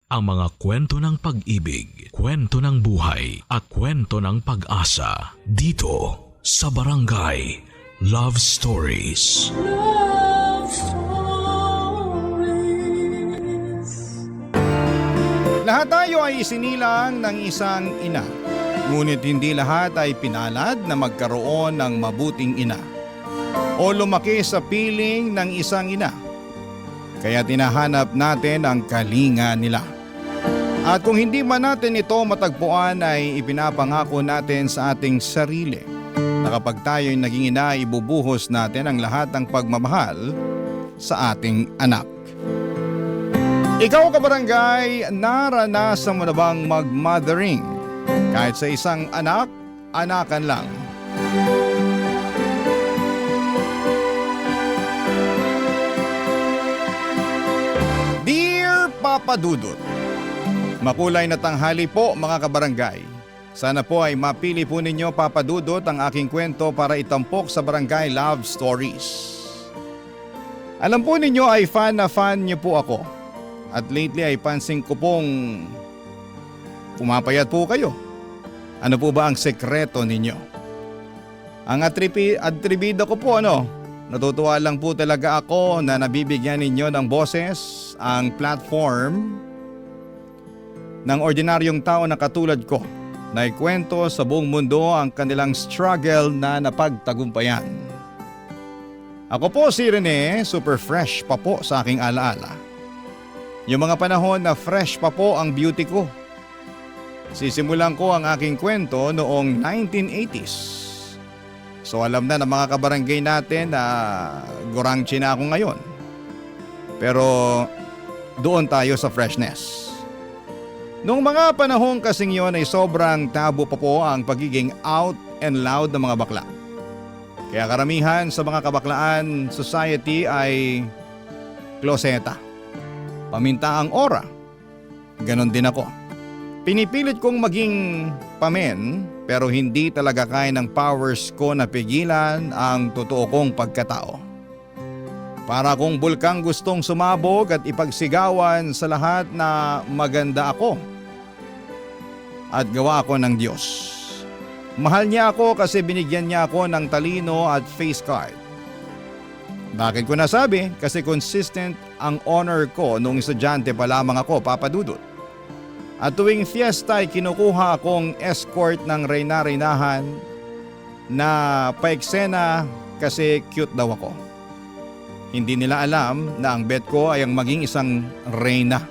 ang mga kwento ng pag-ibig, kwento ng buhay at kwento ng pag-asa dito sa Barangay Love Stories. Love Stories. Lahat tayo ay isinilang ng isang ina. Ngunit hindi lahat ay pinalad na magkaroon ng mabuting ina o lumaki sa piling ng isang ina. Kaya tinahanap natin ang kalinga nila. At kung hindi man natin ito matagpuan ay ipinapangako natin sa ating sarili na kapag tayo'y naging ina, ibubuhos natin ang lahat ng pagmamahal sa ating anak. Ikaw kabarangay, naranasan mo na bang mag-mothering? Kahit sa isang anak, anakan lang. Dear Papa Dudut, makulay na tanghali po mga kabarangay. Sana po ay mapili po ninyo Papa Dudut ang aking kwento para itampok sa Barangay Love Stories. Alam po ninyo ay fan na fan niyo po ako. At lately ay pansin ko pong pumapayat po kayo. Ano po ba ang sekreto ninyo? Ang atribida ko po natutuwa lang po talaga ako na nabibigyan ninyo ng boses ang platform ng ordinaryong tao na katulad ko na ikwento sa buong mundo ang kanilang struggle na napagtagumpayan. Ako po si Rene, super fresh pa po sa aking alaala. Yung mga panahon na fresh pa po ang beauty ko. Sisimulan ko ang aking kwento noong 1980s. So alam na ng mga kabarangay natin na gurangchi na ako ngayon. Pero doon tayo sa freshness. Noong mga panahon kasing yon ay sobrang tabu pa po ang pagiging out and loud ng mga bakla. Kaya karamihan sa mga kabaklaan society ay kloseta. Paminta ang aura. Ganon din ako. Pinipilit kong maging pamen pero hindi talaga kaya ng powers ko na pigilan ang totoo kong pagkatao. Para kung bulkang gustong sumabog at ipagsigawan sa lahat na maganda ako. At gawa ako ng Diyos. Mahal niya ako kasi binigyan niya ako ng talino at face card. Bakit ko nasabi? Kasi consistent ang honor ko nung estudyante pa lamang ako, Papa Dudut. At tuwing fiesta ay kinukuha akong escort ng reyna-reynahan na paeksena kasi cute daw ako. Hindi nila alam na ang bet ko ay ang maging isang reyna.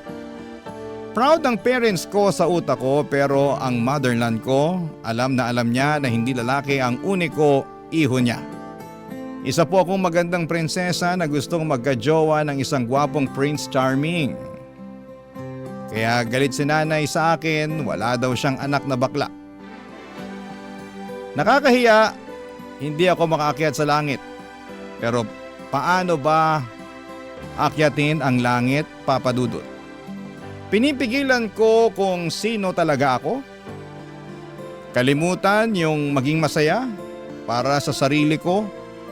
Proud ang parents ko sa utak ko pero ang motherland ko alam na alam niya na hindi lalaki ang uniko iho niya. Isa po akong magandang prinsesa na gustong magkajowa ng isang gwapong Prince Charming. Kaya galit si nanay sa akin, wala daw siyang anak na bakla. Nakakahiya, hindi ako makaakyat sa langit. Pero paano ba akyatin ang langit, Papa Dudut? Pinipigilan ko kung sino talaga ako. Kalimutan yung maging masaya para sa sarili ko.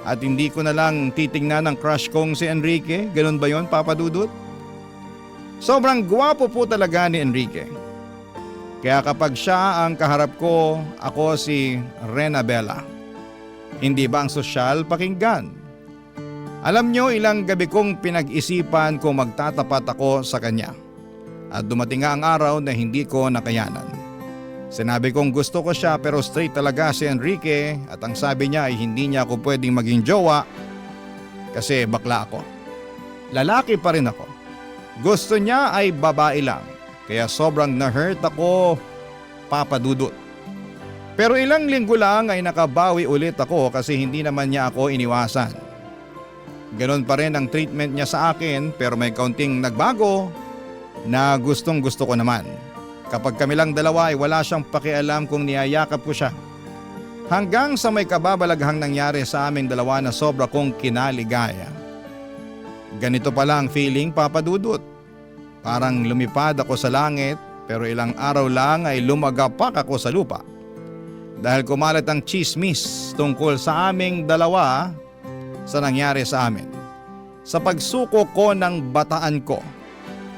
At hindi ko na lang titingnan ang crush kong si Enrique. Ganun ba yon, Papa Dudut? Sobrang gwapo po talaga ni Enrique. Kaya kapag siya ang kaharap ko, ako si Rena Bella. Hindi ba ang sosyal pakinggan? Alam nyo, ilang gabi kong pinag-isipan kung magtatapat ako sa kanya. At dumating nga ang araw na hindi ko nakayanan. Sinabi kong gusto ko siya pero straight talaga si Enrique at ang sabi niya ay hindi niya ako pwedeng maging jowa kasi bakla ako. Lalaki pa rin ako. Gusto niya ay babae lang kaya sobrang na-hurt ako, Papa Dudut. Pero ilang linggo lang ay nakabawi ulit ako kasi hindi naman niya ako iniwasan. Ganon pa rin ang treatment niya sa akin pero may kaunting nagbago na gustong gusto ko naman. Kapag kami lang dalawa ay wala siyang pakialam kung niyayakap ko siya. Hanggang sa may kababalaghang nangyari sa aming dalawa na sobra kong kinaligaya. Ganito pala ang feeling, Papa Dudut. Parang lumipad ako sa langit pero ilang araw lang ay lumagapak ako sa lupa. Dahil kumalat ang chismis tungkol sa aming dalawa sa nangyari sa amin. Sa pagsuko ko ng bataan ko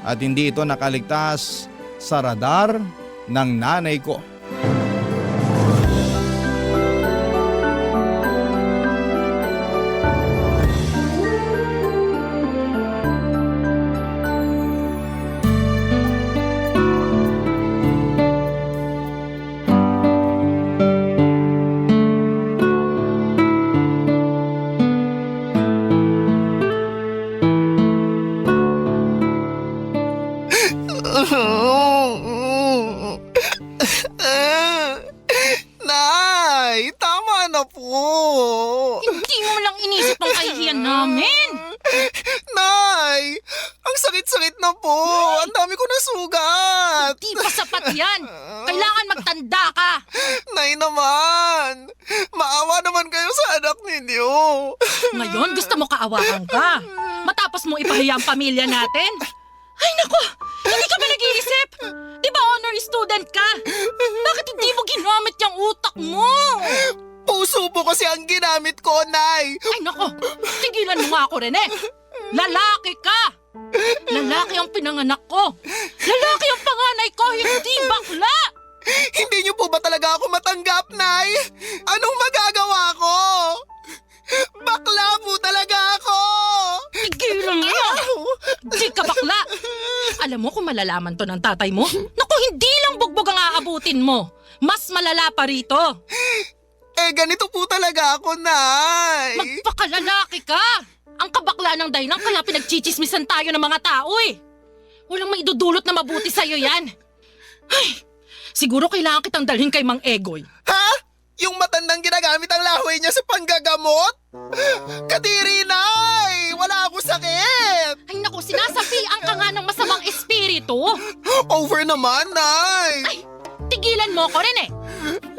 at hindi ito nakaligtas sa radar ng nanay ko. Nay, tama na po. Hindi mo lang inisip ang kahihiyan namin. Nay, ang sakit-sakit na po. Ang dami ko na sugat. Di pa sapat yan. Kailangan magtanda ka. Nay naman, maawa naman kayo sa anak ninyo. Ngayon gusto mo kaawakan ka. Matapos mo ipahiya ang pamilya natin. Ay nako, hindi ka ba nag-iisip? Di ba honor student ka? Bakit hindi mo ginamit yung utak mo? Puso po kasi ang ginamit ko, Nay. Ay nako, tigilan mo nga ako, Rene. Lalaki ka. Lalaki ang pinanganak ko. Lalaki ang panganay ko, hindi bakla. Hindi niyo po ba talaga ako matanggap, Nay? Anong magagawa ko? Bakla po talaga ako! Tigilan mo. Di ka bakla. Alam mo kung malalaman to ng tatay mo? Naku, hindi lang bugbog ang aabutin mo. Mas malala pa rito. Eh, ganito po talaga ako, Nay. Magpakalalaki ka. Ang kabakla ng dahilan kaya pinagchichismisan tayo ng mga tao eh. Walang maidudulot na mabuti sa'yo yan. Ay, siguro kailangan kitang dalhin kay Mang Egoy. Ha? Yung matandang ginagamit ang laway niya sa panggagamot? Kadiri, Nay! Wala akong sakit! Ay naku, sinasabihan ka nga ng masamang espiritu. Over naman, Nay! Ay, tigilan mo ko rin eh.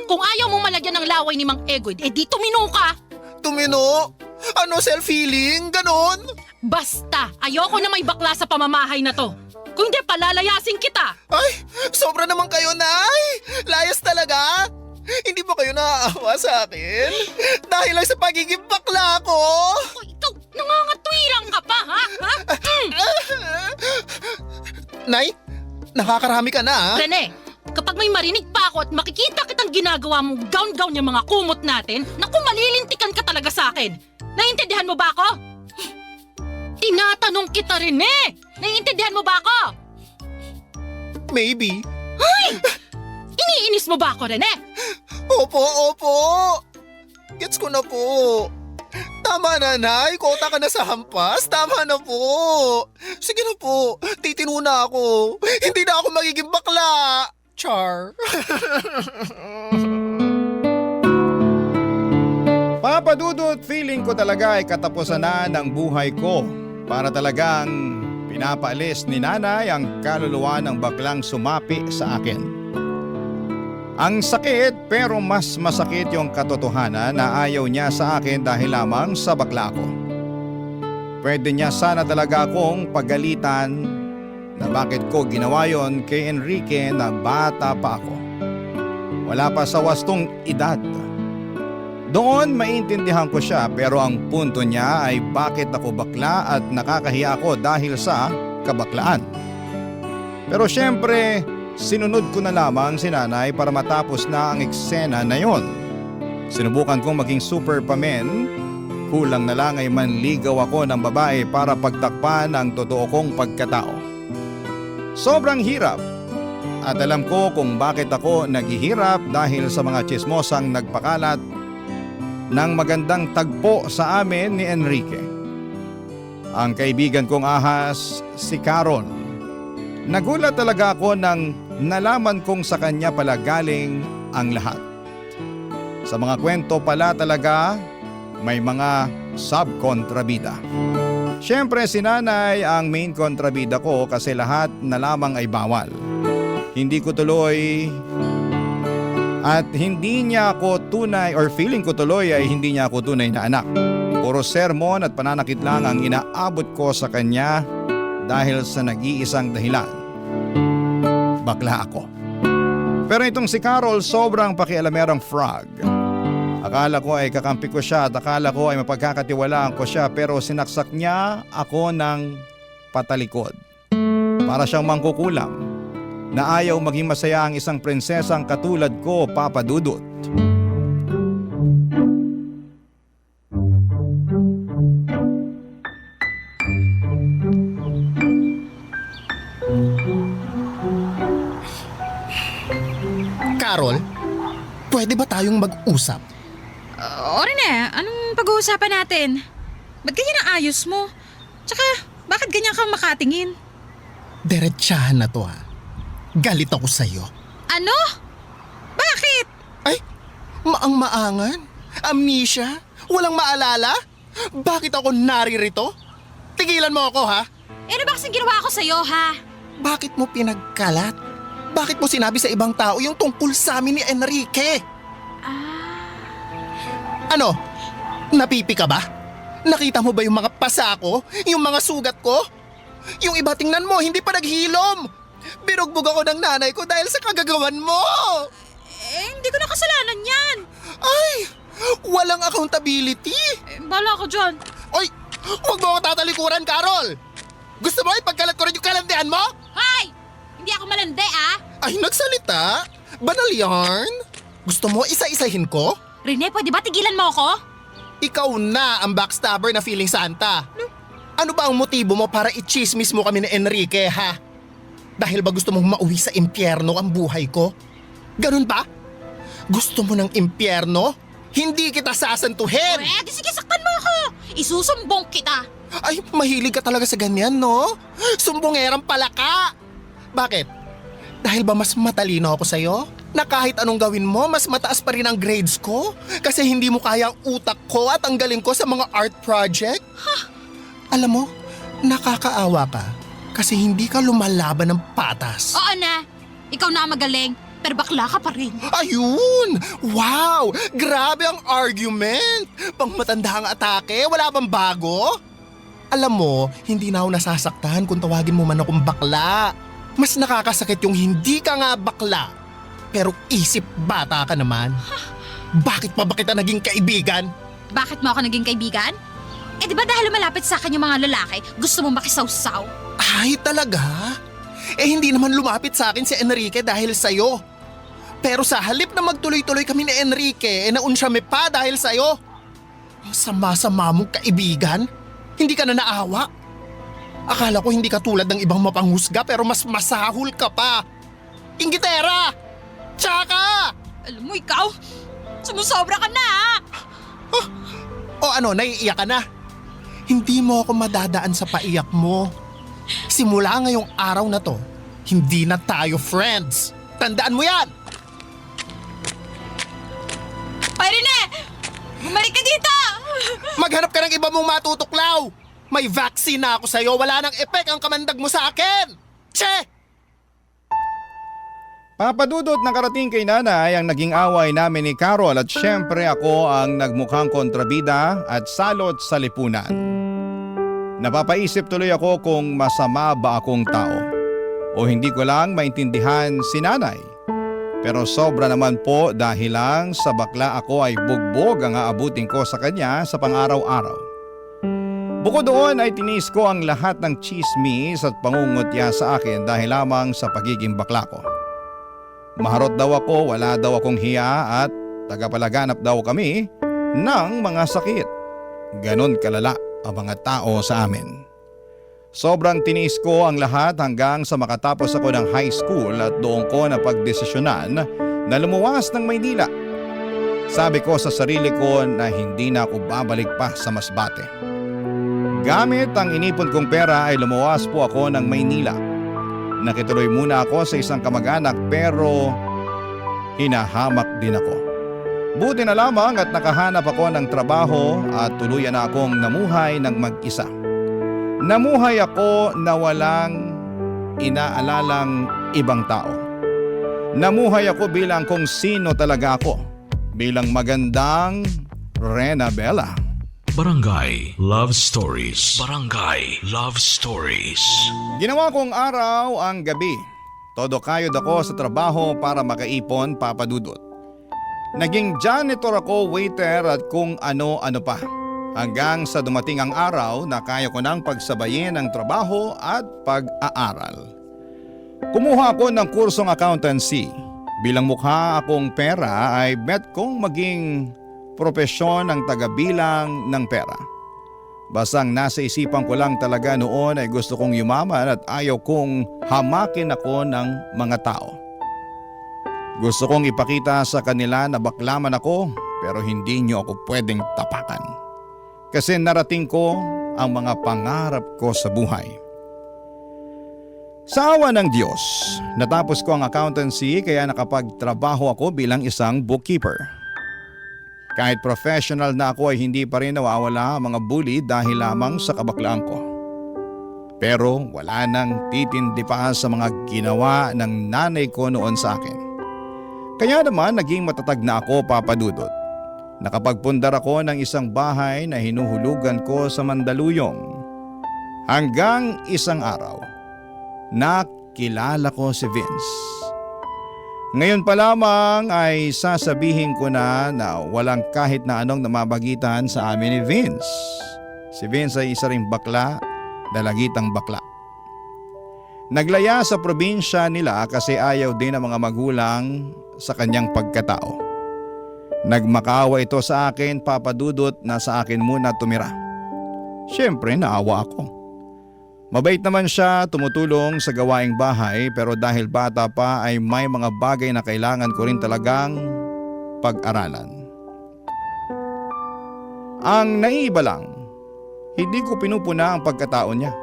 Kung ayaw mo malagyan ng laway ni Mang Egoy, eh di tumino ka. Tumino? Ano, self-healing? Ganon? Basta, ayoko na may bakla sa pamamahay na to. Kung di, palalayasin kita. Ay, sobra naman kayo, Nay! Layas talaga! Hindi ba kayo naaawa sa akin? Dahil lang sa pagiging bakla ko! O, ikaw, nangangatwirang ka pa, ha? Nay, nakakarami ka na, ha? Rene, kapag may marinig pa ako at makikita kitang ginagawa mong gown-gown yung mga kumot natin, naku, malilintikan ka talaga sa akin. Naiintindihan mo ba ako? Tinatanong kita, Rene! Naiintindihan mo ba ako? Maybe. Ay! Iniinis mo ba ako, Rene? Opo, opo. Gets ko na po. Tama na, Nay. Kota ka na sa hampas. Tama na po. Sige na po. Titino na ako. Hindi na ako magiging bakla. Char. Papa Dudut, feeling ko talaga ay katapusan na ng buhay ko para talagang pinapaalis ni nanay ang kaluluwa ng baklang sumapi sa akin. Ang sakit pero mas masakit yung katotohanan na ayaw niya sa akin dahil lamang sa bakla ko. Pwede niya sana talaga akong pagalitan na bakit ko ginawa yon kay Enrique na bata pa ako. Wala pa sa wastong edad. Doon maintindihan ko siya pero ang punto niya ay bakit ako bakla at nakakahiya ako dahil sa kabaklaan. Pero syempre, sinunod ko na lamang si nanay para matapos na ang eksena na yon. Sinubukan kong maging super pamen, kulang na lang ay manligaw ako ng babae para pagtakpan ang totoo kong pagkatao. Sobrang hirap at alam ko kung bakit ako naghihirap dahil sa mga tsismosang nagpakalat ng magandang tagpo sa amin ni Enrique. Ang kaibigan kong ahas, si Carol. Nagulat talaga ako nang nalaman kong sa kanya pala galing ang lahat. Sa mga kwento pala talaga may mga subkontrabida. Siyempre si nanay ang main kontrabida ko kasi lahat na lamang ay bawal. Hindi ko tuloy at hindi niya ako tunay or feeling ko tuloy ay hindi niya ako tunay na anak. Puro sermon at pananakit lang ang inaabot ko sa kanya dahil sa nag-iisang dahilan. Bakla ako. Pero itong si Carol sobrang pakialamerang frog. Akala ko ay kakampi ko siya at akala ko ay mapagkakatiwalaan ko siya pero sinaksak niya ako ng patalikod. Para siyang mangkukulam na ayaw maging masaya ang isang prinsesang katulad ko, Papa Dudut. Carol, pwede ba tayong mag-usap? O Rene, anong pag-uusapan natin? Ba't ganyan ang ayos mo? Tsaka, bakit ganyan kang makatingin? Diretsahan na to ha. Galit ako sa'yo. Ano? Bakit? Ay, maang-maangan? Amnesia? Walang maalala? Bakit ako naririto? Tigilan mo ako ha? Eh, ano ba kasing ginawa ko sa'yo, ha? Bakit mo pinagkalat? Bakit mo sinabi sa ibang tao yung tungkol sa amin ni Enrique? Ano? Napipi ka ba? Nakita mo ba yung mga pasa ko? Yung mga sugat ko? Yung iba tingnan mo, hindi pa naghilom. Binugbog ako ng nanay ko dahil sa kagagawan mo. Eh, hindi ko na kasalanan yan. Ay, walang accountability. Eh, bahala ko dyan. Oy, huwag mo ako tatalikuran, Carol. Gusto mo ipagkalat ko rin yung kalandian mo? Hoy! Hindi ako malandi, ah. Ay, nagsalita? Banal yarn? Gusto mo isa-isahin ko? Rene, pwede ba tigilan mo ako? Ikaw na ang backstabber na feeling Santa. Ano ba ang motibo mo para i-chismis mo kami ni Enrique, ha? Dahil ba gusto mong mauwi sa impyerno ang buhay ko? Ganun ba? Gusto mo ng impyerno? Hindi kita sasantuhin! Pwede, sige, saktan mo ako. Isusumbong kita. Ay, mahilig ka talaga sa ganyan, no? Sumbongerang pala ka! Bakit? Dahil ba mas matalino ako sa'yo? Na kahit anong gawin mo, mas mataas pa rin ang grades ko? Kasi hindi mo kaya ang utak ko at ang galing ko sa mga art project? Alam mo, nakakaawa ka kasi hindi ka lumalaban ng patas. Oo na. Ikaw na ang magaling. Pero bakla ka pa rin. Ayun! Wow! Grabe ang argument! Pang matanda ang atake, wala bang bago? Alam mo, hindi na ako nasasaktan kung tawagin mo man akong bakla. Mas nakakasakit yung hindi ka nga bakla. Pero isip bata ka naman. Bakit pa ba kita naging kaibigan? Bakit mo ako naging kaibigan? Eh di ba dahil malapit sa akin yung mga lalaki, gusto mo makisawsaw? Ay, talaga? Eh hindi naman lumapit sa akin si Enrique dahil sa'yo. Pero sa halip na magtuloy-tuloy kami ni Enrique, naunsyame pa dahil sa'yo. Ang sama-sama mong kaibigan? Hindi ka na naawa? Akala ko hindi ka tulad ng ibang mapanghusga pero mas masahol ka pa. Inggitera! Tsaka! Alam mo ikaw, sumusobra ka na, ha? O ano, naiiyak ka na? Hindi mo ako madadaan sa paiyak mo. Simula ngayong araw na to, hindi na tayo friends. Tandaan mo yan! Ay, Rene! Bumalik ka dito! Maghanap ka ng iba mong matutuklaw! May vaccine na ako sa'yo, wala nang epek ang kamandag mo sa akin! Che! Papa Dudut, nakarating kay nanay ang naging away namin ni Carol at syempre ako ang nagmukhang kontrabida at salot sa lipunan. Napapaisip tuloy ako kung masama ba akong tao o hindi ko lang maintindihan si nanay. Pero sobra naman po dahil lang sa bakla ako ay bugbog ang aabutin ko sa kanya sa pang-araw-araw. Bukod doon ay tinis ko ang lahat ng chismis at pangungutya sa akin dahil lamang sa pagiging bakla ko. Maharot daw ako, wala daw akong hiya at tagapalaganap daw kami ng mga sakit. Ganon kalala ang mga tao sa amin. Sobrang tiniis ko ang lahat hanggang sa makatapos ako ng high school at doon ko napagdesisyonan na lumuwas ng Maynila. Sabi ko sa sarili ko na hindi na ako babalik pa sa Masbate. Gamit ang inipon kong pera ay lumuwas po ako ng Maynila. Nakituloy muna ako sa isang kamag-anak pero hinahamak din ako. Buti na lamang at nakahanap ako ng trabaho at tuluyan na akong namuhay ng mag-isa. Namuhay ako na walang inaalalang ibang tao. Namuhay ako bilang kung sino talaga ako, bilang magandang Rena Bella. Barangay Love Stories. Barangay Love Stories. Ginawa kong araw ang gabi. Todo kayod ako sa trabaho para makaipon, Papa Dudut. Naging janitor ako, waiter at kung ano-ano pa. Hanggang sa dumating ang araw na kaya ko nang pagsabayin ang trabaho at pag-aaral. Kumuha ako ng kursong accountancy. Bilang mukha akong pera ay bet kong maging propesyon ng tagabilang ng pera. Basang nasa isipan ko lang talaga noon ay gusto kong yumaman at ayaw kong hamakin ako ng mga tao. Gusto kong ipakita sa kanila na baklaman ako pero hindi niyo ako pwedeng tapakan. Kasi narating ko ang mga pangarap ko sa buhay. Sa awa ng Diyos, natapos ko ang accountancy kaya nakapagtrabaho ako bilang isang bookkeeper. Kahit professional na ako ay hindi pa rin nawawala ang mga bully dahil lamang sa kabaklaan ko. Pero wala nang titindi pa sa mga ginawa ng nanay ko noon sa akin. Kaya naman naging matatag na ako, Papa Dudut. Nakapagpundar ako ng isang bahay na hinuhulugan ko sa Mandaluyong. Hanggang isang araw, nakilala ko si Vince. Ngayon pa lamang ay sasabihin ko na walang kahit na anong namabagitan sa amin ni Vince. Si Vince ay isa ring bakla, dalagitang bakla. Naglaya sa probinsya nila kasi ayaw din ng mga magulang sa kanyang pagkatao. Nagmakaawa ito sa akin, Papa Dudut, na sa akin muna tumira. Siyempre naawa ako. Mabait naman siya, tumutulong sa gawaing bahay pero dahil bata pa ay may mga bagay na kailangan ko rin talagang pag-aralan. Ang naiiba lang, hindi ko pinupuna ang pagkatao niya.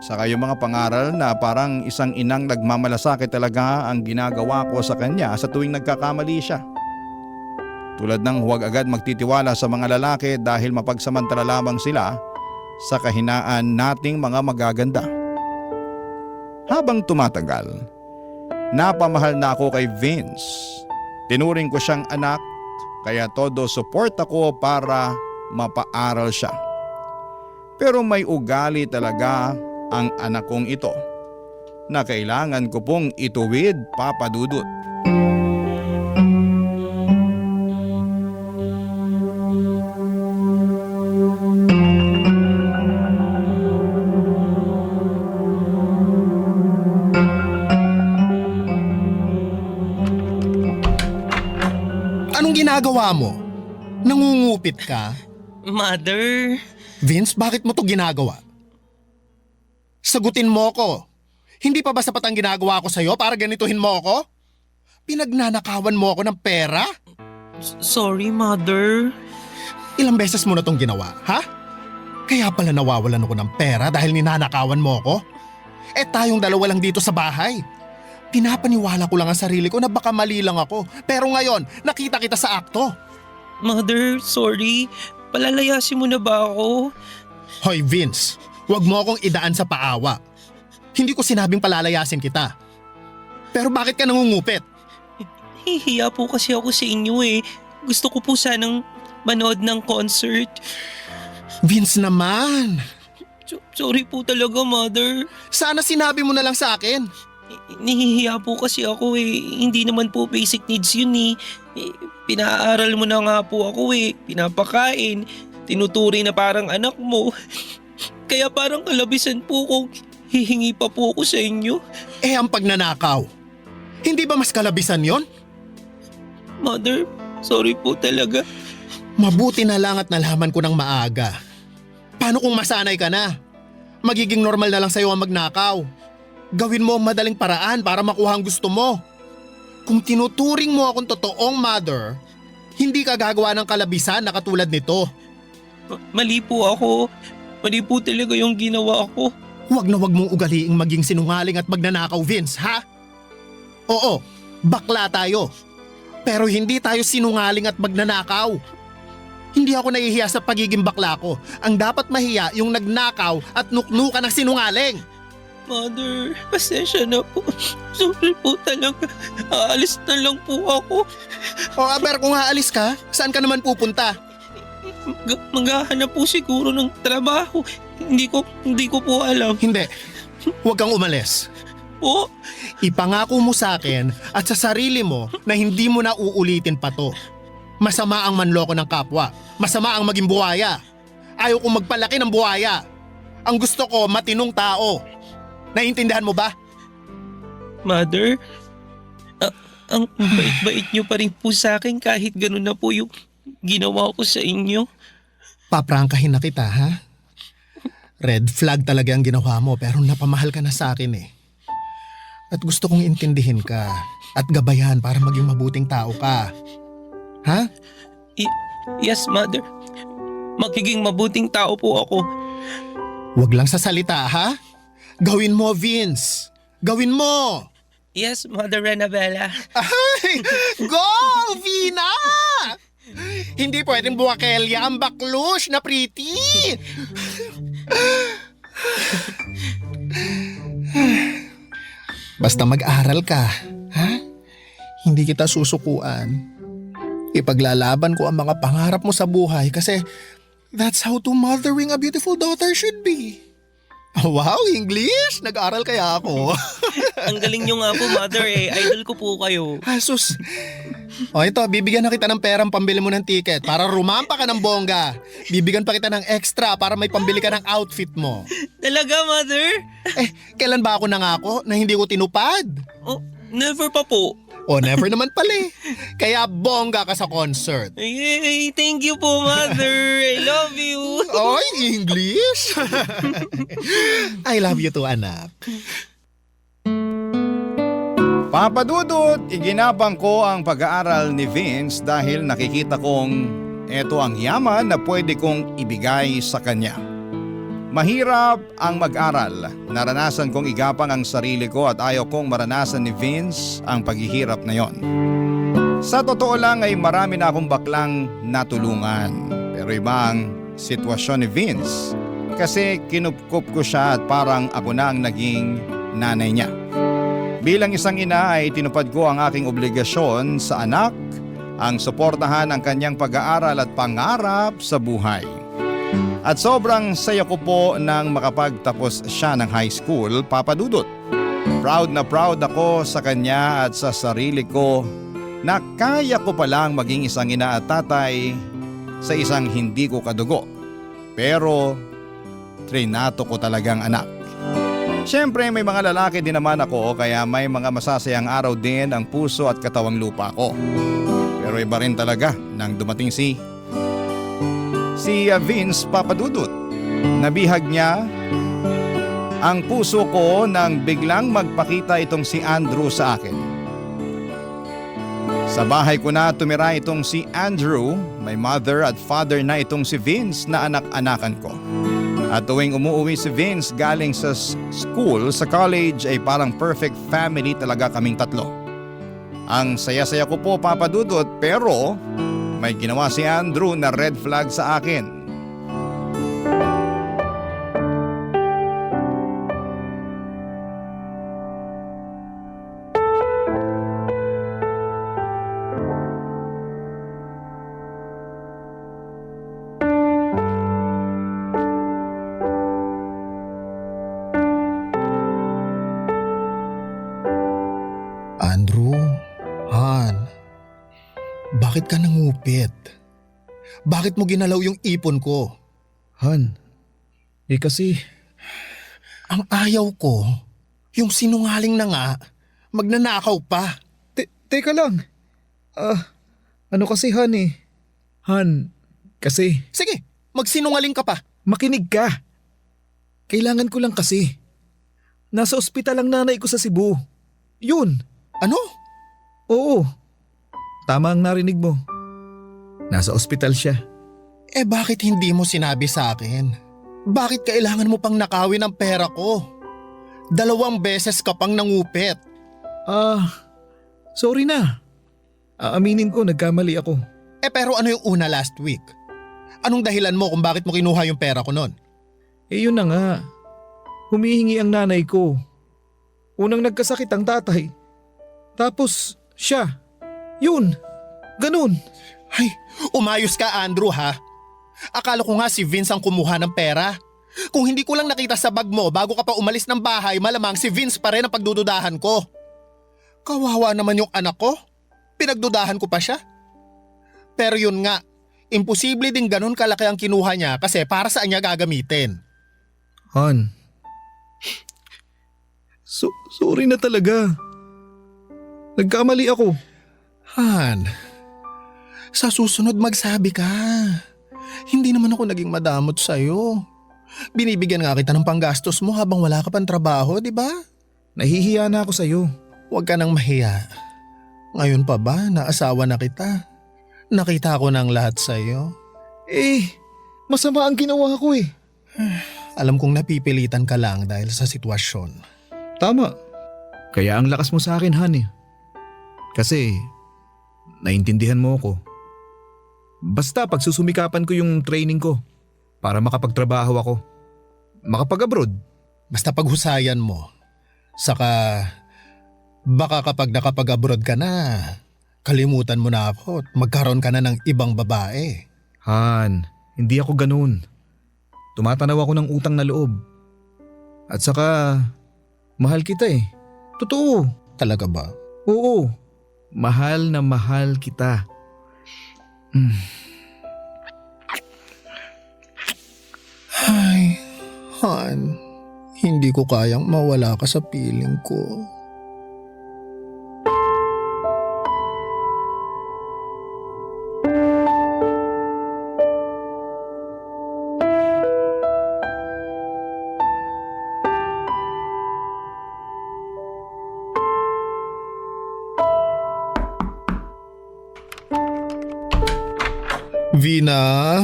Saka yung mga pangaral na parang isang inang nagmamalasakit talaga ang ginagawa ko sa kanya sa tuwing nagkakamali siya. Tulad ng huwag agad magtitiwala sa mga lalaki dahil mapagsamantala lamang sila sa kahinaan nating mga magaganda. Habang tumatagal, napamahal na ako kay Vince. Tinuring ko siyang anak kaya todo support ako para mapaaral siya. Pero may ugali talaga ang anak kong ito na kailangan ko pong ituwid, Papa Dudut. Anong ginagawa mo? Nangungupit ka? Mother, Vince, bakit mo to ginagawa? Sagutin mo ko. Hindi pa ba sapat ang ginagawa ko sa'yo para ganituhin mo ako? Pinagnanakawan mo ako ng pera? sorry mother. Ilang beses mo na tong ginawa, ha? Kaya pala nawawalan ako ng pera dahil ninanakawan mo ako? Eh tayong dalawa lang dito sa bahay. Pinapaniwala ko lang ang sarili ko na baka mali lang ako. Pero ngayon, nakita kita sa akto. Mother, sorry. Palalayasin mo na ba ako? Hoy Vince, huwag mo akong idaan sa paawa. Hindi ko sinabing palalayasin kita. Pero bakit ka nangungupit? Hihiya po kasi ako sa inyo eh. Gusto ko po sanang manood ng concert. Vince naman. Sorry po talaga, Mother. Sana sinabi mo na lang sa akin. Nahihiya po kasi ako eh. Hindi naman po basic needs yun eh. Pinaaral mo na nga po ako eh. Pinapakain. Tinuturi na parang anak mo. Kaya parang kalabisan po kung hihingi pa po ako sa inyo. Eh ang pagnanakaw. Hindi ba mas kalabisan yon? Mother, sorry po talaga. Mabuti na lang at nalaman ko ng maaga. Paano kung masanay ka na? Magiging normal na lang sa'yo ang magnakaw. Gawin mo ang madaling paraan para makuha ang gusto mo. Kung tinuturing mo akong totoong mother, hindi ka gagawa ng kalabisan na katulad nito. Mali po ako. Mali po talaga yung ginawa ko. Huwag na huwag mong ugaliing maging sinungaling at magnanakaw, Vince, ha? Oo, bakla tayo. Pero hindi tayo sinungaling at magnanakaw. Hindi ako nahihiya sa pagiging bakla ko. Ang dapat mahiya yung nagnakaw at nuknukan ng sinungaling. Mother, pasensya na po. Sorry po talaga. Aalis na lang po ako. O aber kung aalis ka, saan ka naman pupunta? Maghahanap po siguro ng trabaho. Hindi ko po alam. Hindi, huwag kang umalis. Po? Ipangako mo sa akin at sa sarili mo na hindi mo na uulitin pa to. Masama ang manloko ng kapwa. Masama ang maging buhaya. Ayaw kong magpalaki ng buhaya. Ang gusto ko, matinong tao. Naiintindihan mo ba? Mother, ang bait-bait niyo pa rin po sa akin kahit ganun na po yung ginawa ko sa inyo. Paprangkahin na kita, ha? Red flag talaga ang ginawa mo pero napamahal ka na sa akin eh. At gusto kong intindihin ka at gabayan para maging mabuting tao ka. Ha? Yes, Mother. Magiging mabuting tao po ako. Huwag lang sa salita, ha? Gawin mo, Vince. Gawin mo! Yes, Mother Renabella. Ay! Go, Vina! Hindi pwedeng buwakelya ang baklush na pretty! Basta mag-aral ka, ha? Hindi kita susukuan. Ipaglalaban ko ang mga pangarap mo sa buhay kasi that's how to mothering a beautiful daughter should be. Wow, English! Nag-aral kaya ako. Ang galing niyo nga po, Mother eh. Idol ko po kayo. Asus. O ito, bibigyan na kita ng perang pambili mo ng ticket para rumampa ka ng bongga. Bibigyan pa kita ng extra para may pambili ka ng outfit mo. Talaga, Mother? Kailan ba ako nangako na hindi ko tinupad? Oh, never pa po. O never naman pala eh. Kaya bongga ka sa concert. Yay! Thank you po, Mother. I love you. Oy, English! I love you too, anak. Papa Dudut, iginapang ko ang pag-aaral ni Vince dahil nakikita kong eto ang yaman na pwede kong ibigay sa kanya. Mahirap ang mag-aral. Naranasan kong igapang ang sarili ko at ayaw kong maranasan ni Vince ang paghihirap na yon. Sa totoo lang ay marami na akong baklang natulungan. Pero iba ang sitwasyon ni Vince kasi kinupkup ko siya at parang ako na ang naging nanay niya. Bilang isang ina ay tinupad ko ang aking obligasyon sa anak, ang suportahan ang kanyang pag-aaral at pangarap sa buhay. At sobrang saya ko po nang makapagtapos siya ng high school, Papa Dudut. Proud na proud ako sa kanya at sa sarili ko na kaya ko palang maging isang ina at tatay sa isang hindi ko kadugo. Pero trinato ko talagang anak. Siyempre may mga lalaki din naman ako kaya may mga masasayang araw din ang puso at katawang lupa ko. Pero iba rin talaga nang dumating si Vince, Papa Dudut. Nabihag niya ang puso ko nang biglang magpakita itong si Andrew sa akin. Sa bahay ko na tumira itong si Andrew, may mother at father na itong si Vince na anak-anakan ko. At tuwing umuwi si Vince galing sa school, sa college ay parang perfect family talaga kaming tatlo. Ang saya-saya ko po, Papa Dudut, pero may ginawa si Andrew na red flag sa akin. Andrew, Han, bakit ka nangupit? Bakit mo ginalaw yung ipon ko? Han, kasi Ang ayaw ko, yung sinungaling na nga, magnanakaw pa. teka lang. Ano kasi Han eh? Han, kasi Sige, magsinungaling ka pa. makinig ka. Kailangan ko lang kasi. Nasa ospital ang nanay ko sa Cebu. Yun. Ano? Oo. Tama ang narinig mo. Nasa ospital siya. Bakit hindi mo sinabi sa akin? Bakit kailangan mo pang nakawin ang pera ko? 2 beses ka pang nangupit. Sorry na. Aaminin ko, nagkamali ako. Pero ano yung una last week? Anong dahilan mo kung bakit mo kinuha yung pera ko nun? Yun na nga. Humihingi ang nanay ko. Unang nagkasakit ang tatay. Tapos siya. Yun. Ganun. Ay, umayos ka Andrew ha. Akala ko nga si Vince ang kumuha ng pera. Kung hindi ko lang nakita sa bag mo bago ka pa umalis ng bahay, malamang si Vince pa rin ang pagdududahan ko. Kawawa naman yung anak ko. Pinagdudahan ko pa siya. Pero yun nga, imposible din ganun kalaki ang kinuha niya kasi para saan niya gagamitin. Han. Sorry na talaga. Nagkamali ako. Han, sa susunod magsabi ka. Hindi naman ako naging madamot sa'yo. Binibigyan nga kita ng panggastos mo habang wala ka pang trabaho, di ba? Nahihiya na ako sa'yo. Huwag ka nang mahiya. Ngayon pa ba na asawa na kita? Nakita ko ng lahat sa'yo. Eh, masama ang ginawa ko eh. Alam kong napipilitan ka lang dahil sa sitwasyon. Tama. Kaya ang lakas mo sa akin, Han eh. Kasi, naintindihan mo ako. Basta pagsusumikapan ko yung training ko para makapagtrabaho ako. Makapag-abroad. Basta paghusayan mo. Saka, baka kapag nakapag-abroad ka na, kalimutan mo na ako at magkaroon ka na ng ibang babae. Han, hindi ako ganun. Tumatanaw ako ng utang na loob. At saka, mahal kita eh. Totoo. Talaga ba? Oo. Mahal na mahal kita. Ay, Han, hindi ko kayang mawala ka sa piling ko. Vina,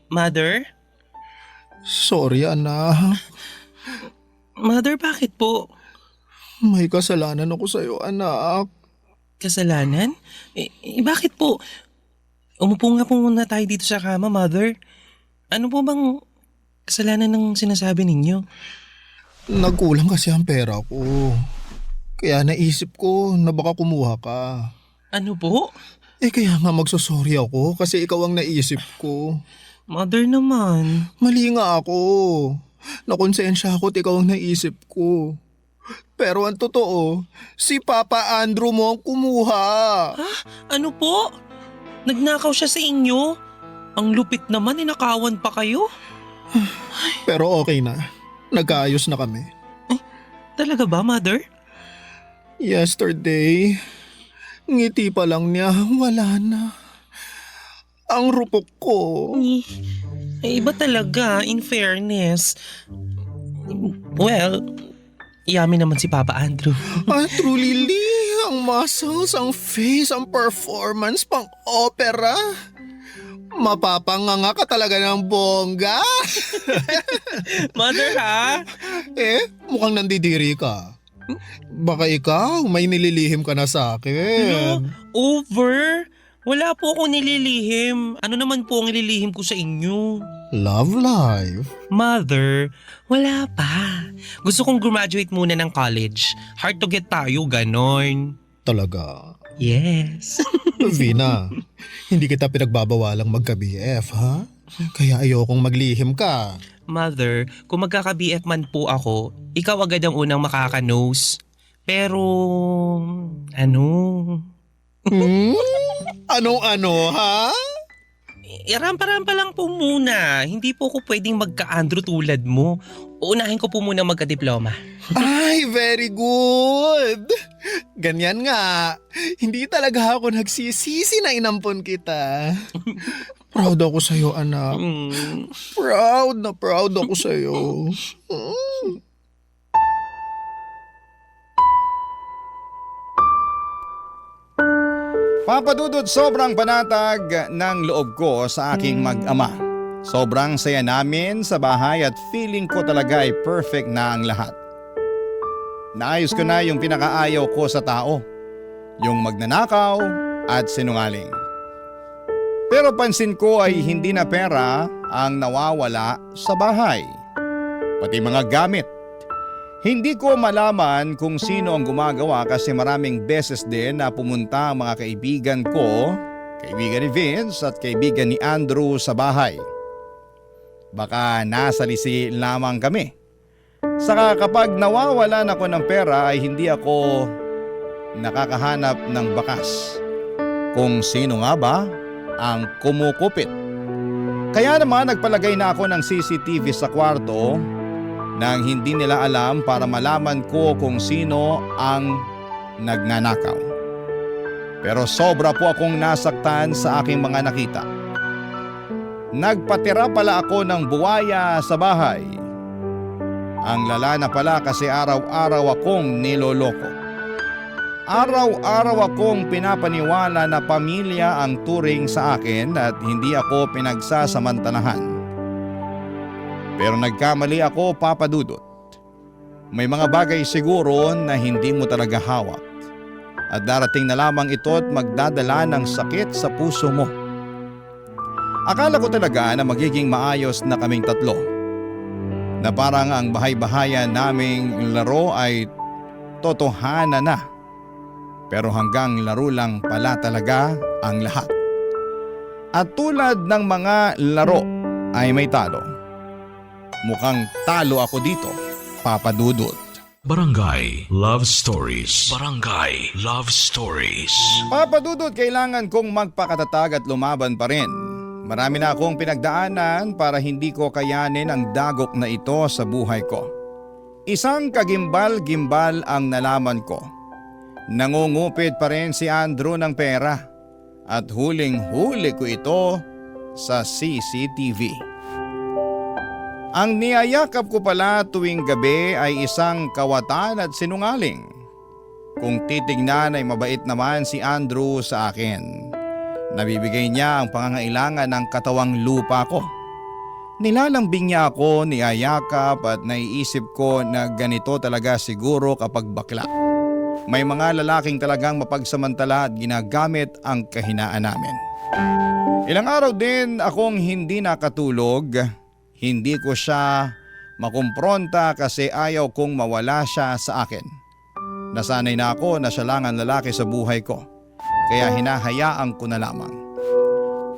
Mother? sorry anak. Mother, bakit po? May kasalanan ako sa'yo anak. Kasalanan? Bakit po? Umupo nga po muna tayo dito sa kama, Mother. Ano po bang kasalanan ng sinasabi ninyo? Nagkulang kasi ang pera ko. Kaya naisip ko na baka kumuha ka. Ano po? Kaya nga magsosorry ako kasi ikaw ang naisip ko. Mother naman. Mali nga ako. Nakonsensya ako at ikaw ang naisip ko. Pero ang totoo, si Papa Andrew mo ang kumuha. Ano po? Nagnakaw siya sa inyo? Ang lupit naman, ninakawan pa kayo? Pero okay na. Nagkaayos na kami. Talaga ba, Mother? Yesterday, ngiti pa lang niya, wala na. Ang rupok ko. Iba talaga, in fairness. Well, yamin naman si Papa Andrew. Truly, ang muscles, ang face, ang performance, pang opera. Mapapanganga ka talaga ng bongga. Mother, ha? Mukhang nandidiri ka. Baka ikaw, may nililihim ka na sa akin. Over? Wala po akong nililihim. Ano naman po ang nililihim ko sa inyo? Love life. Mother, wala pa. Gusto kong graduate muna ng college. Hard to get tayo, ganon. Talaga. Yes. Vina, hindi kita pinagbabawalang magka-BF, ha? Kaya ayokong maglihim ka. Mother, kung magkaka-BF man po ako, ikaw agad ang unang makaka-nose. Pero, ano? Anong-ano, ha? Rampa-rampa lang po muna. Hindi po ako pwedeng magka-Andrew tulad mo. Uunahin ko po muna magka-diploma. Ay, very good. Ganyan nga. Hindi talaga ako nagsisisi na inampon kita. Proud ako sa'yo, anak. Proud na proud ako sa'yo. Papadudod, sobrang panatag ng loob ko sa aking mag-ama. Sobrang saya namin sa bahay at feeling ko talaga ay perfect na ang lahat. Naayos ko na yung pinakaayaw ko sa tao, yung magnanakaw at sinungaling. Pero pansin ko ay hindi na pera ang nawawala sa bahay, pati mga gamit. Hindi ko malaman kung sino ang gumagawa kasi maraming beses din na pumunta ang mga kaibigan ko, kaibigan ni Vince at kaibigan ni Andrew sa bahay. Baka nasalisi lamang kami. Saka kapag nawawalan ako ng pera ay hindi ako nakakahanap ng bakas kung sino nga ba ang kumukupit. Kaya naman nagpalagay na ako ng CCTV sa kwarto nang hindi nila alam para malaman ko kung sino ang nagnanakaw. Pero sobra po akong nasaktan sa aking mga nakita. Nagpatira pala ako ng buwaya sa bahay. Ang lala na pala kasi araw-araw akong niloloko. Araw-araw akong pinapaniwala na pamilya ang turing sa akin at hindi ako pinagsasamantalahan. Pero nagkamali ako, Papa Dudut. May mga bagay siguro na hindi mo talaga hawak. At darating na lamang ito at magdadala ng sakit sa puso mo. Akala ko talaga na magiging maayos na kaming tatlo. Na parang ang bahay-bahayan naming laro ay totohanan na. Pero hanggang laro lang pala talaga ang lahat. At tulad ng mga laro ay may talo. Mukhang talo ako dito, Papa Dudut. Barangay Love Stories. Barangay Love Stories. Papa Dudut, kailangan kong magpakatatag at lumaban pa rin. Marami na akong pinagdaanan para hindi ko kayanin ang dagok na ito sa buhay ko. Isang kagimbal-gimbal ang nalaman ko. Nangungupit pa rin si Andrew ng pera at huling-huli ko ito sa CCTV. Ang niyayakap ko pala tuwing gabi ay isang kawatan at sinungaling. Kung titignan ay mabait naman si Andrew sa akin. Nabibigay niya ang pangangailangan ng katawang lupa ko. Nilalambing niya ako, niyayakap at naiisip ko na ganito talaga siguro kapag bakla. May mga lalaking talagang mapagsamantala at ginagamit ang kahinaan namin. Ilang araw din akong hindi nakatulog. Hindi ko siya makumpronta kasi ayaw kong mawala siya sa akin. Nasanay na ako na siya lang ang lalaki sa buhay ko. Kaya hinahayaan ko na lamang.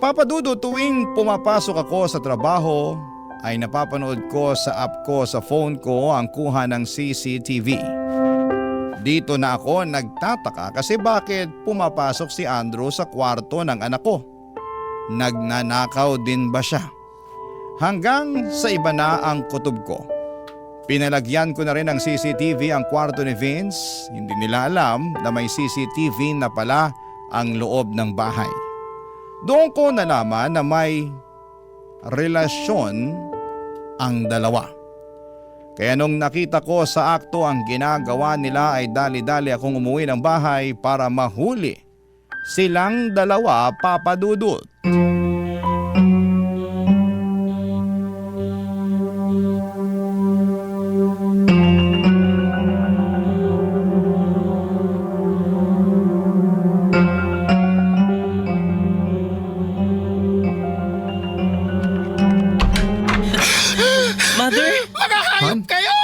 Papa Dudu, tuwing pumapasok ako sa trabaho ay napapanood ko sa app ko sa phone ko ang kuha ng CCTV. Dito na ako nagtataka kasi bakit pumapasok si Andrew sa kwarto ng anak ko. Nagnanakaw din ba siya? Hanggang sa iba na ang kutob ko. Pinalagyan ko na rin ng CCTV ang kwarto ni Vince. Hindi nila alam na may CCTV na pala ang loob ng bahay. Doon ko nalaman na may relasyon ang dalawa. Kaya nung nakita ko sa akto ang ginagawa nila ay dali-dali akong umuwi ng bahay para mahuli silang dalawa, Papa Dudut. Mother? Hayop kayo!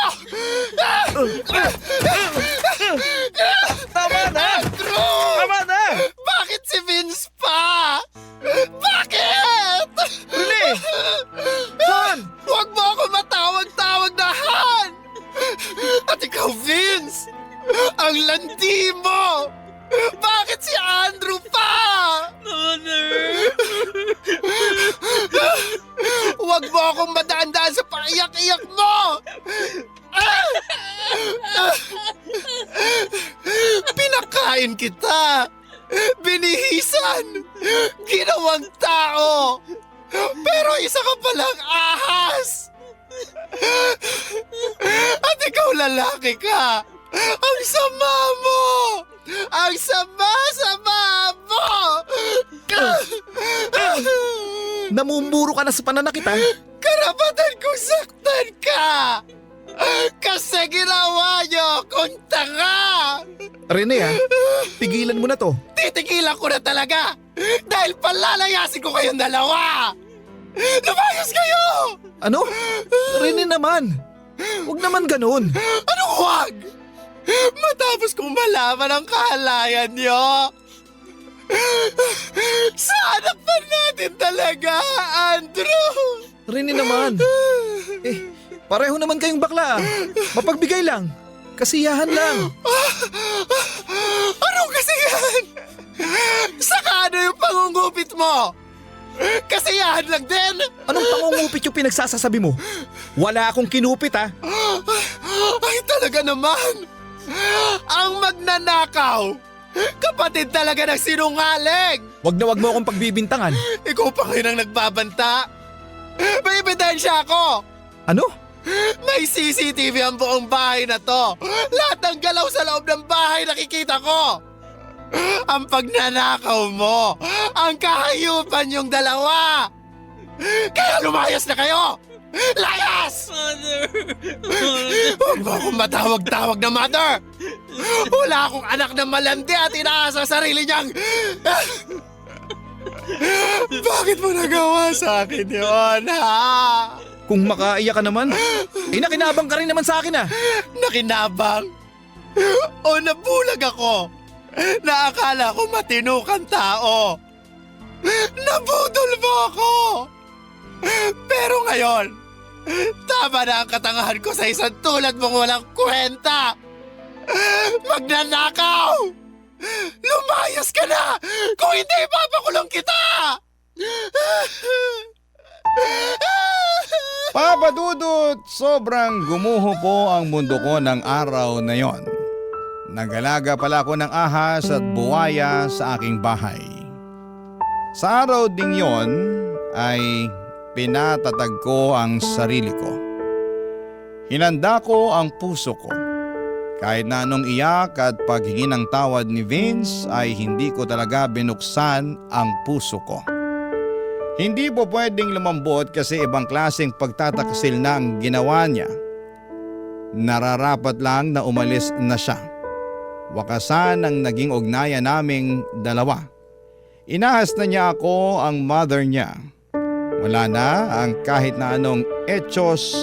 Tama na! Andrew! Tama na! Bakit si Vince pa? Bakit? Rene! Han! Huwag mo ako matawag-tawag na Han! At ikaw, Vince! Ang landi mo! Bakit si Andrew pa? Mother! Huwag mo akong madaan-daan sa paiyak-iyak mo! Pinakain kita! Binihisan! Ginawang tao! Pero isa ka palang ahas! At ikaw lalaki ka! Ang sama mo! Ang sama-sama mo! Namumuro ka na sa pananakit ha? Karapatan kong saktan ka! Kasi ginawa niyo kung tanga! Rene ha, pigilan mo na to. Titigilan ko na talaga! Dahil palalayasin ko kayong dalawa! Lumayas kayo! Ano? Rene naman. Huwag naman ganun. Anong huwag? Matapos kong malaman ang kahalayan niyo! Sa anak pa natin talaga, Andrew! Rene naman. Pareho naman kayong bakla. Mapagbigay lang. Kasiyahan lang. Anong kasiyahan? Saka ano yung pangungupit mo? Kasiyahan lang din? Anong pangungupit yung pinagsasasabi mo? Wala akong kinupit ha. Ay talaga naman! Ang magnanakaw! Kapatid talaga ng sinungaling! Wag mo akong pagbibintangan. Ikaw pa ngayon ang nagbabanta! May ebidensya ako! Ano? May CCTV ang buong bahay na to! Lahat ng galaw sa loob ng bahay nakikita ko! Ang pagnanakaw mo! Ang kahayupan yung dalawa! Kaya lumayas na kayo! Layas! Mother! Huwag mo akong matawag-tawag na mother! Wala akong anak na malandi at inaasa sarili niyang... Bakit mo nagawa sa akin yun, ha? Kung makaiyak ka naman, nakinabang ka rin naman sa akin ah. Nakinabang? O nabulag ako? Na akala ko matino kang tao? Nabudol mo ako! Pero ngayon, tama na ang katangahan ko sa isang tulad mong walang kwenta! Magnanakaw! Lumayas ka na! Kung hindi, ipapakulong kita! Papa Dudut, sobrang gumuho po ang mundo ko ng araw na yon. Nagalaga pala ako ng ahas at buwaya sa aking bahay. Sa araw ding yon ay pinatatag ko ang sarili ko. Hinanda ko ang puso ko. Kahit na anong iyak at paghingi ng tawad ni Vince ay hindi ko talaga binuksan ang puso ko. Hindi po pwedeng lumambot kasi ibang klaseng pagtataksil na ang ginawa niya. Nararapat lang na umalis na siya. Wakasan ang naging ugnayan naming dalawa. Inahas na niya ako ang mother niya. Wala na ang kahit na anong etsyos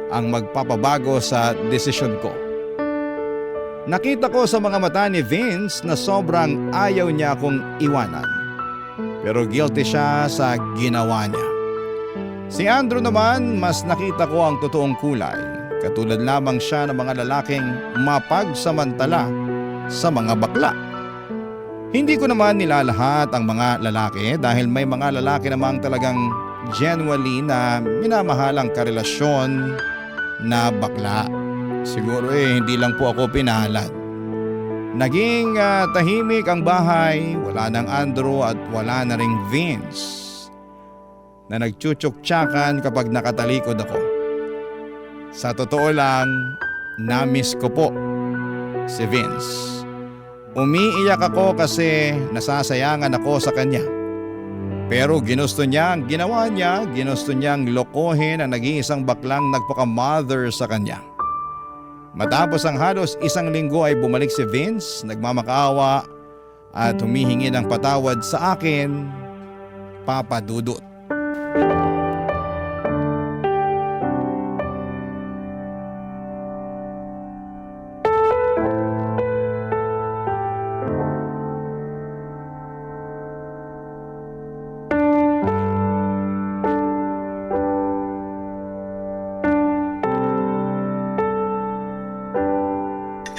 ang magpapabago sa desisyon ko. Nakita ko sa mga mata ni Vince na sobrang ayaw niya akong iwanan. Pero guilty siya sa ginawa niya. Si Andrew naman, mas nakita ko ang totoong kulay. Katulad lamang siya ng mga lalaking mapagsamantala sa mga bakla. Hindi ko naman nilalahat ang mga lalaki dahil may mga lalaki namang talagang genuinely na minamahalang karelasyon na bakla. Siguro hindi lang po ako pinalad. Naging tahimik ang bahay, wala nang Andrew at wala na ring Vince na nagchuchuk-tsakan kapag nakatalikod ako. Sa totoo lang, na-miss ko po si Vince. Umiiyak ako kasi nasasayangan ako sa kanya. Pero ginusto niya ang ginawa niya, ginusto niyang lokohin ang nag-iisang baklang nagpaka-mother sa kanya. Matapos ang halos 1 linggo ay bumalik si Vince, nagmamakaawa at humihingi ng patawad sa akin, Papa Dudut.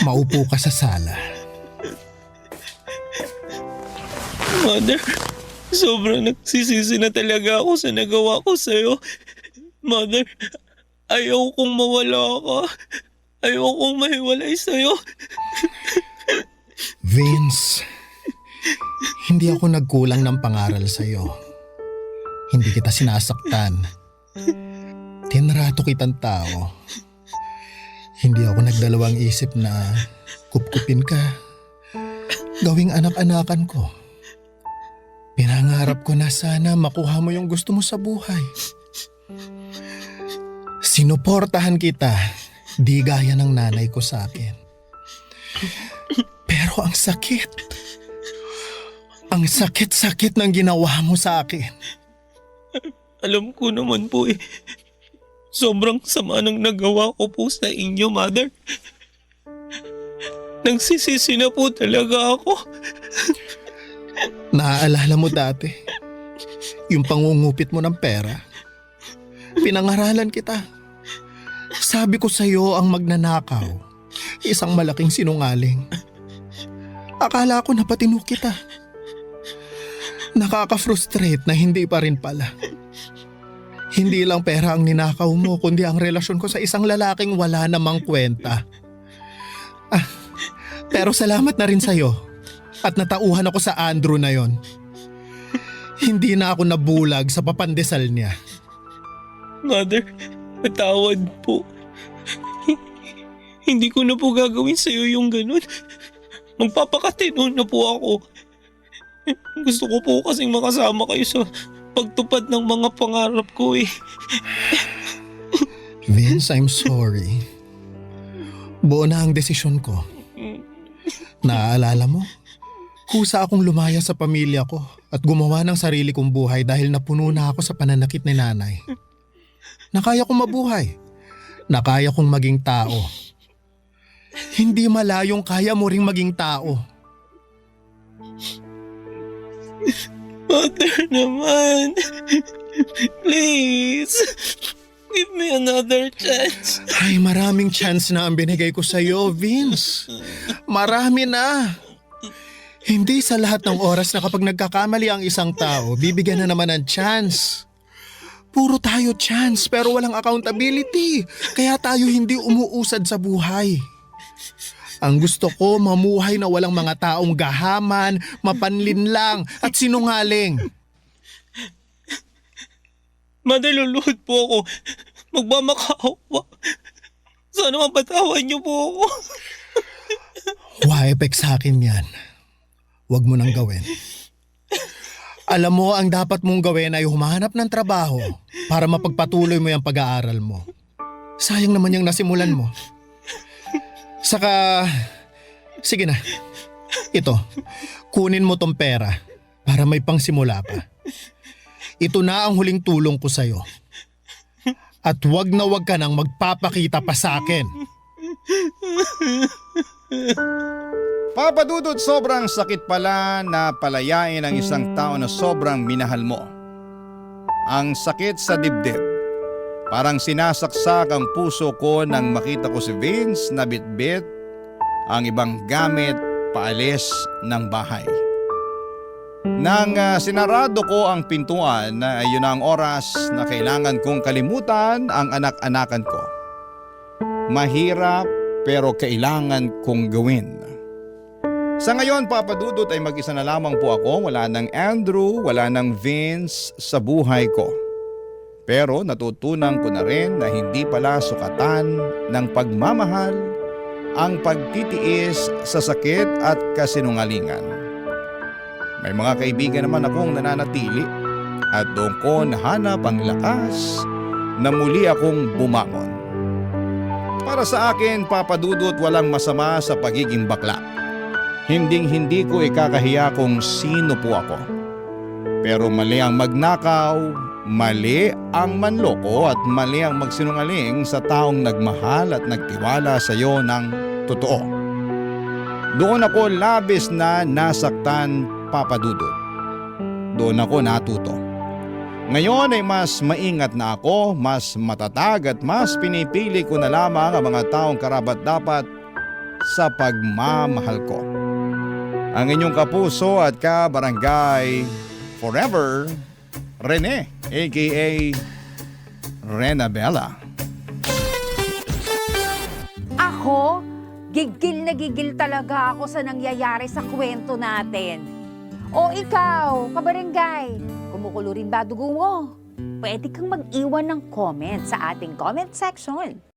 Maupo ka sa sala. Mother, sobrang nagsisisi na talaga ako sa nagawa ko sa'yo. Mother, ayaw kong mawala ka. Ayaw kong mahiwalay sa'yo. Vince, hindi ako nagkulang ng pangaral sa'yo. Hindi kita sinasaktan. Tinrato kitang tao. Hindi ako nagdalawang isip na kupkupin ka. Gawing anak-anakan ko. Pinangarap ko na sana makuha mo yung gusto mo sa buhay. Sinuportahan kita, di gaya ng nanay ko sa akin. Pero ang sakit. Ang sakit-sakit ng ginawa mo sa akin. Alam ko naman po sobrang sama ng nagawa ko po sa inyo, Mother. Nagsisisi na po talaga ako. Naaalala mo dati, yung pangungupit mo ng pera. Pinangaralan kita. Sabi ko sa'yo ang magnanakaw, isang malaking sinungaling. Akala ko napatino kita. Nakaka-frustrate na hindi pa rin pala. Hindi lang pera ang ninakaw mo, kundi ang relasyon ko sa isang lalaking wala namang kwenta. Pero salamat na rin sa'yo at natauhan ako sa Andrew na yon. Hindi na ako nabulag sa papandesal niya. Mother, patawad po. Hindi ko na po gagawin sa'yo yung ganun. Magpapakatino na po ako. Gusto ko po kasing makasama kayo sa pagtupad ng mga pangarap ko eh. Vince, I'm sorry. Buo na ang desisyon ko. Naaalala mo? Kusa akong lumaya sa pamilya ko at gumawa ng sarili kong buhay dahil napuno na ako sa pananakit ni nanay. Nakaya kong mabuhay. Nakaya kong maging tao. Hindi malayong kaya mo ring maging tao. Mother naman. Please. Give me another chance. Ay, maraming chance na ang binigay ko sa'yo, Vince. Marami na. Hindi sa lahat ng oras na kapag nagkakamali ang isang tao, bibigyan na naman ng chance. Puro tayo chance pero walang accountability. Kaya tayo hindi umuusad sa buhay. Ang gusto ko, mamuhay na walang mga taong gahaman, mapanlinlang at sinungaling. Mother, luluhod po ako. Magmamakaawa. Sana mapatawan niyo po ako. Wa-epek sa akin yan. Huwag mo nang gawin. Alam mo, ang dapat mong gawin ay humahanap ng trabaho para mapagpatuloy mo yung pag-aaral mo. Sayang naman yung nasimulan mo. Saka, sige na. Ito, kunin mo tong pera para may pangsimula pa. Ito na ang huling tulong ko sa'yo. At wag na wag ka nang magpapakita pa sa akin. Papa Dudut, sobrang sakit pala na palayain ang isang tao na sobrang minahal mo. Ang sakit sa dibdib. Parang sinasaksak ang puso ko nang makita ko si Vince na bitbit ang ibang gamit paalis ng bahay. Nang sinarado ko ang pintuan, yun ang oras na kailangan kong kalimutan ang anak-anakan ko. Mahirap pero kailangan kong gawin. Sa ngayon, Papa Dudut, ay mag-isa na lamang po ako. Wala ng Andrew, wala ng Vince sa buhay ko. Pero natutunan ko na rin na hindi pala sukatan ng pagmamahal ang pagtitiis sa sakit at kasinungalingan. May mga kaibigan naman akong nananatili at doon ko nahanap ang lakas na muli akong bumangon. Para sa akin, Papa Dudut, walang masama sa pagiging bakla. Hinding-hindi ko ikakahiya kung sino po ako. Pero mali ang magnakaw, mali ang manloko at mali ang magsinungaling sa taong nagmahal at nagtiwala sa iyo ng totoo. Doon ako labis na nasaktan, Papa Dudut. Doon ako natuto. Ngayon ay mas maingat na ako, mas matatag at mas pinipili ko na lamang ang mga taong karapat-dapat sa pagmamahal ko. Ang inyong kapuso at kabarangay forever, Rene, aka Rena Bella. Ako, gigil na gigil talaga ako sa nangyayari sa kwento natin. O ikaw, kabarangay, kumukulo rin ba dugo mo? Pwede kang mag-iwan ng comment sa ating comment section.